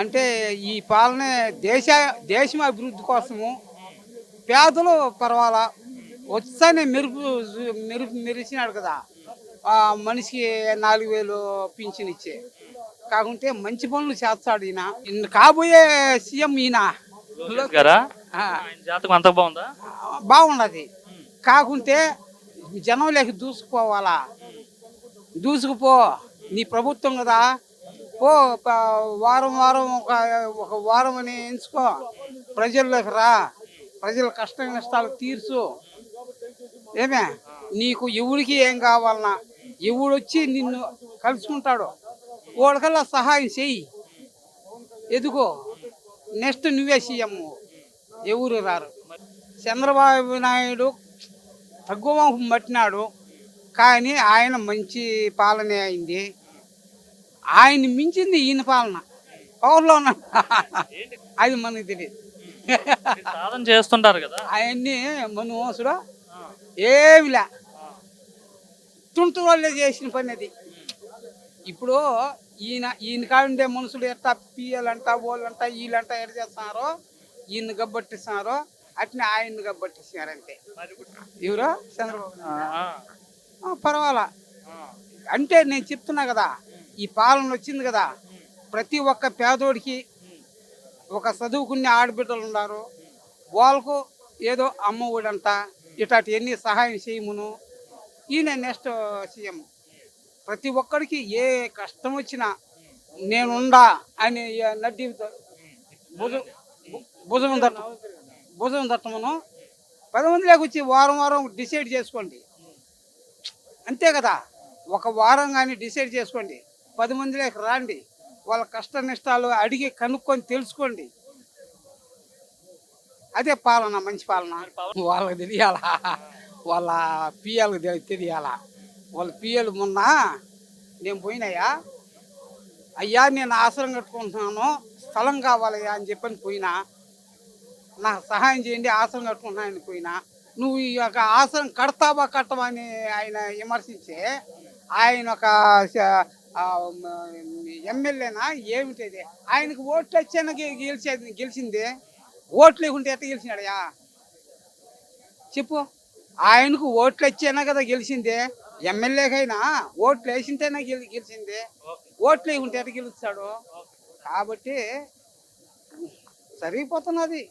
అంటే ఈ పాలన దేశ దేశం అభివృద్ధి కోసము పేదలు పర్వాలా వచ్చానే మెరిసినాడు కదా. మనిషికి 4,000 పింఛన్ ఇచ్చే కాకుంటే మంచి పనులు చేస్తాడు ఈయన. కాబోయే సీఎం ఈయన. లోకేష్ గారా? ఆ, ఆయన జాతకం అంతా బాగుందా? బాగున్నది. కాకుంటే జనంలోకి దూసుకుపోవాలా. దూసుకుపో, నీ ప్రభుత్వం కదా. ఓ వారం వారం ఒక వారం అని ఎంచుకో, ప్రజల్లోకి రా, ప్రజల కష్ట నష్టాలు తీర్చు. ఏమే, నీకు ఎవరికి ఏం కావాలన్నా ఎవడొచ్చి నిన్ను కలుసుకుంటాడో వాడికల్లా సహాయం చెయ్యి. ఎదుగో, నెక్స్ట్ నువ్వే సీఎం. ఎవరు రారు. చంద్రబాబు నాయుడు తక్కువ పట్టినాడు, కానీ ఆయన మంచి పాలనే అయింది. ఆయన మించింది ఈయన పాలన. పవర్లో ఉన్నాడు. అది మనకు తెలియదు. మీరు సాధన చేస్తుంటారు కదా. అవన్నీ మనుమోసుడు ఏమిలే, తుంటు వాళ్ళే చేసిన పని అది. ఇప్పుడు ఈయన కాడుండే మనుషులు ఎట్లా పియ్యాలంట, వాళ్ళంట, వీళ్ళంట ఎట్లా చేస్తున్నారో, ఈయన గబ్బట్టిస్తున్నారో అట్నే ఆయన్ని గబ్బట్టిస్తున్నారు అంతే. ఎవరో చంద్రబాబు పర్వాలా. అంటే నేను చెప్తున్నా కదా, ఈ పాలన వచ్చింది కదా, ప్రతి ఒక్క పేదోడికి ఒక చదువుకునే ఆడబిడ్డలు ఉన్నారు, వాళ్ళకు ఏదో అమ్మ ఒడంట ఇట్లాంటి ఎన్ని సహాయం చేయమును. ఈయన నెక్స్ట్ సీఎం. ప్రతి ఒక్కడికి ఏ కష్టం వచ్చినా నేనుండా అని నడ్డి భుజం భుజం తట్టమను 10 మందిలోకి వచ్చి వారం వారం డిసైడ్ చేసుకోండి. అంతే కదా, ఒక వారం కానీ డిసైడ్ చేసుకోండి, 10 మందిలోకి రాండి, వాళ్ళ కష్ట నష్టాలు అడిగి కనుక్కొని తెలుసుకోండి. అదే పాలన, మంచి పాలన. వాళ్ళకి తెలియాలా, వాళ్ళ పిఎల్కి తెలియాలా. వాళ్ళ పిఎల్ మొన్న నేను పోయినాయా, అయ్యా నేను ఆశ్రమం కట్టుకుంటున్నాను, స్థలం కావాలయ్యా అని చెప్పని పోయినా, నాకు సహాయం చేయండి ఆశ్రమం కట్టుకుంటున్నాను పోయినా. నువ్వు ఈ యొక్క ఆశ్రమం కడతావా కట్టవా అని ఆయన విమర్శించే, ఆయన ఒక ఎమ్మెల్యేనా ఏమిటది, ఆయనకు ఓట్లు వచ్చాన గెలిచింది. ఓట్లు లేకుంటే ఎట్లా గెలిచినాడయా చెప్పు. ఆయనకు ఓట్లు వచ్చేనా కదా గెలిచింది. ఎమ్మెల్యేకైనా ఓట్లు వేసింటేనే గెలిచింది. ఓట్లు లేకుంటే ఎట్లా గెలుస్తాడు. కాబట్టి సరిపోతున్నది.